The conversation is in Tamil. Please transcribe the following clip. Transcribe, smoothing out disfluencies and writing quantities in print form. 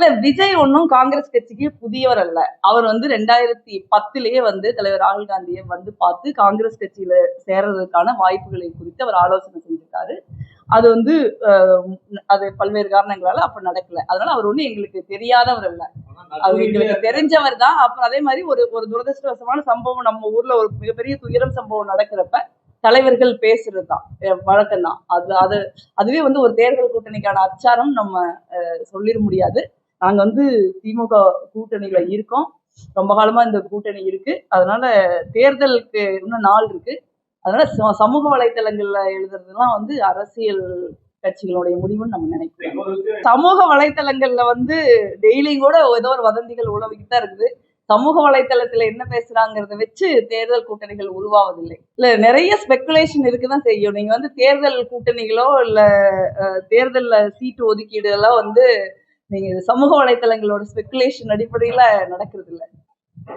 இல்ல விஜய் ஒன்னும் காங்கிரஸ் கட்சிக்கு புதியவர் அல்ல. அவர் 2010லயே தலைவர் ராகுல் காந்தியை பார்த்து காங்கிரஸ் கட்சியில சேர்றதுக்கான வாய்ப்புகளை குறித்து அவர் ஆலோசனை செஞ்சிருக்காரு. அது அது பல்வேறு காரணங்களால அப்ப நடக்கல. அதனால அவர் எங்களுக்கு தெரியாதவர் அல்ல, அவர் எங்களுக்கு தெரிஞ்சவர் தான். அப்புறம் அதே மாதிரி ஒரு துரதிருஷ்டவசமான சம்பவம் நம்ம ஊர்ல ஒரு மிகப்பெரிய துயரம் சம்பவம் நடக்கிறப்ப தலைவர்கள் பேசுறதுதான் வழக்கம் தான். அதுவே ஒரு தேர்தல் கூட்டணிக்கான அச்சாரம் நம்ம சொல்லிட முடியாது. நாங்க திமுக கூட்டணியில இருக்கோம், ரொம்ப காலமா இந்த கூட்டணி இருக்கு. அதனால தேர்தலுக்கு இன்னும் நாள் இருக்கு. அதனால சமூக வலைத்தளங்கள்ல எழுதுறதுலாம் அரசியல் கட்சிகளுடைய முடிவுன்னு நம்ம நினைக்கிறோம். சமூக வலைத்தளங்கள்ல டெய்லியும் கூட ஏதோ ஒரு வதந்திகள் உழவிக்கிட்டு தான் இருக்குது. சமூக வலைத்தளத்துல என்ன பேசுறாங்கிறத வச்சு தேர்தல் கூட்டணிகள் உருவாவதில்லை. இல்ல நிறைய ஸ்பெகுலேஷன் இருக்குதான் செய்யும். நீங்க தேர்தல் கூட்டணிகளோ இல்ல தேர்தல்ல சீட்டு ஒதுக்கீடு எல்லாம் நீங்க சமூக வலைத்தளங்களோட ஸ்பெகுலேஷன் அடிப்படையில நடக்கிறது இல்லை.